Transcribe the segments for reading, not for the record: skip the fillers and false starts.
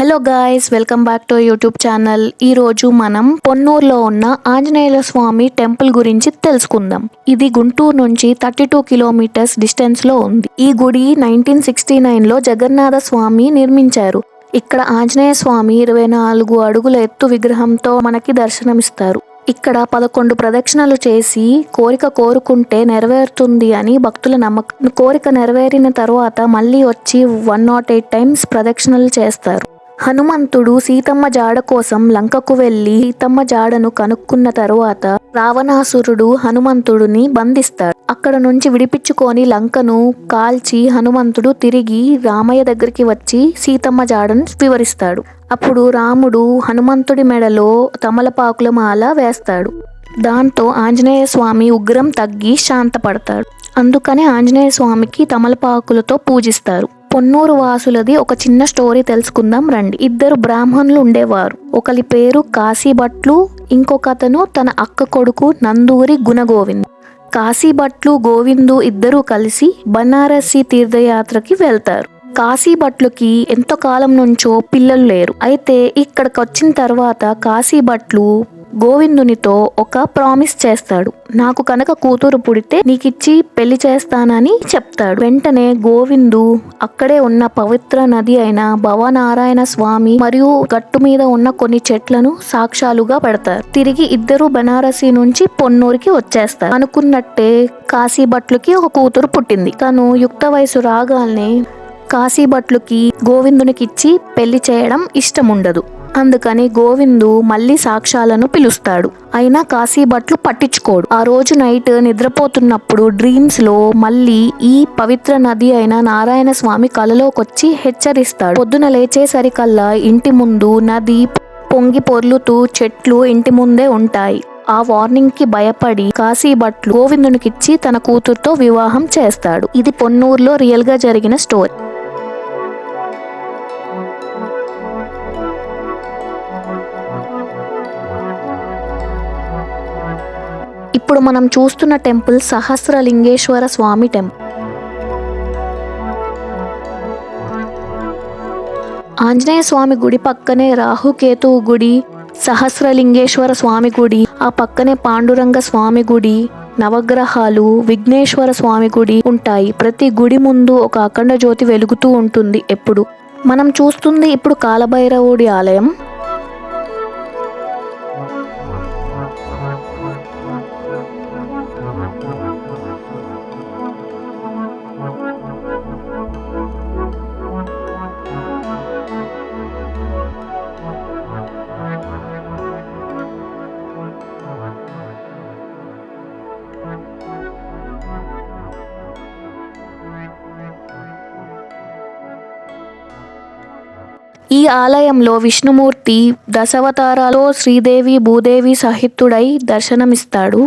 Hello guys, welcome back to YouTube channel. ఈ రోజు మనం పొన్నూరులో ఉన్న ఆంజనేయ స్వామి టెంపుల్ గురించి తెలుసుకుందాం. ఇది గుంటూరు నుంచి 32 కిలోమీటర్స్ డిస్టెన్స్ లో ఉంది. ఈ గుడి 1969లో జగన్నాథ స్వామి నిర్మించారు. ఇక్కడ ఆంజనేయ స్వామి 24 అడుగుల ఎత్తు విగ్రహంతో మనకి దర్శనమిస్తారు. ఇక్కడ 11 ప్రదక్షిణలు చేసి కోరిక కోరుకుంటే నెరవేరుతుంది అని భక్తుల నమ్మకం. కోరిక నెరవేరిన తర్వాత మళ్ళీ వచ్చి 108 టైమ్స్ ప్రదక్షిణలు చేస్తారు. హనుమంతుడు సీతమ్మ జాడ కోసం లంకకు వెళ్లి సీతమ్మ జాడను కనుక్కున్న తరువాత రావణాసురుడు హనుమంతుడిని బంధిస్తాడు. అక్కడ నుంచి విడిపించుకొని లంకను కాల్చి హనుమంతుడు తిరిగి రామయ్య దగ్గరికి వచ్చి సీతమ్మ జాడను వివరిస్తాడు. అప్పుడు రాముడు హనుమంతుడి మెడలో తమలపాకుల మాల వేస్తాడు. దాంతో ఆంజనేయ స్వామి ఉగ్రం తగ్గి శాంతపడతాడు. అందుకని ఆంజనేయ స్వామికి తమలపాకులతో పూజిస్తారు. పొన్నూరు వాసులది ఒక చిన్న స్టోరీ తెలుసుకుందాం రండి. ఇద్దరు బ్రాహ్మణులు ఉండేవారు. ఒకరి పేరు కాశీభట్లు, ఇంకొకతను తన అక్క కొడుకు నందూరి గుణగోవింద్. కాశీభట్లు గోవిందు ఇద్దరూ కలిసి బనారసి తీర్థయాత్రకి వెళ్తారు. కాశీభట్లుకి ఎంతో కాలం నుంచో పిల్లలు లేరు. అయితే ఇక్కడికి వచ్చిన తర్వాత కాశీభట్లు గోవిందునితో ఒక ప్రామిస్ చేస్తాడు. నాకు కనుక కూతురు పుడితే నీకిచ్చి పెళ్లి చేస్తానని చెప్తాడు. వెంటనే గోవిందు అక్కడే ఉన్న పవిత్ర నది అయిన భవనారాయణ స్వామి మరియు గట్టు మీద ఉన్న కొన్ని చెట్లను సాక్ష్యాలుగా పెడతారు. తిరిగి ఇద్దరు బనారసి నుంచి పొన్నూరుకి వచ్చేస్తారు. అనుకున్నట్టే కాశీభట్లుకి ఒక కూతురు పుట్టింది. తను యుక్త వయసు రాగానే కాశీభట్లుకి గోవిందునికిచ్చి పెళ్లి చేయడం ఇష్టముండదు. అందుకని గోవిందు మళ్ళీ సాక్ష్యాలను పిలుస్తాడు. అయినా కాశీభట్లు పట్టించుకోడు. ఆ రోజు నైట్ నిద్రపోతున్నప్పుడు డ్రీమ్స్ లో మళ్ళీ ఈ పవిత్ర నది అయిన నారాయణ స్వామి కలలోకొచ్చి హెచ్చరిస్తాడు. పొద్దున లేచేసరికల్లా ఇంటి ముందు నది పొంగి పొర్లుతూ చెట్లు ఇంటి ముందే ఉంటాయి. ఆ వార్నింగ్ కి భయపడి కాశీభట్లు గోవిందునికిచ్చి తన కూతురుతో వివాహం చేస్తాడు. ఇది పొన్నూరులో రియల్ గా జరిగిన స్టోరీ. ఇప్పుడు మనం చూస్తున్న టెంపుల్ సహస్రలింగేశ్వర స్వామి టెంపుల్. ఆంజనేయ స్వామి గుడి పక్కనే రాహుకేతువు గుడి, సహస్రలింగేశ్వర స్వామి గుడి, ఆ పక్కనే పాండురంగ స్వామి గుడి, నవగ్రహాలు, విఘ్నేశ్వర స్వామి గుడి ఉంటాయి. ప్రతి గుడి ముందు ఒక అఖండ జ్యోతి వెలుగుతూ ఉంటుంది. ఎప్పుడు మనం చూస్తుంది ఇప్పుడు కాలభైరవుడి ఆలయం. ఈ ఆలయంలో విష్ణుమూర్తి దశావతారాల్లో శ్రీదేవి భూదేవి సహితుడై దర్శనమిస్తాడు.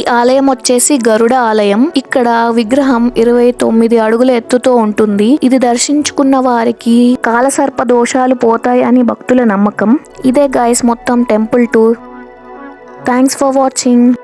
ఆలయం వచ్చేసి గరుడ ఆలయం. ఇక్కడ విగ్రహం 29 అడుగుల ఎత్తుతో ఉంటుంది. ఇది దర్శించుకున్న వారికి కాలసర్ప దోషాలు పోతాయి అని భక్తుల నమ్మకం. ఇదే గైస్ మొత్తం temple tour. Thanks for watching.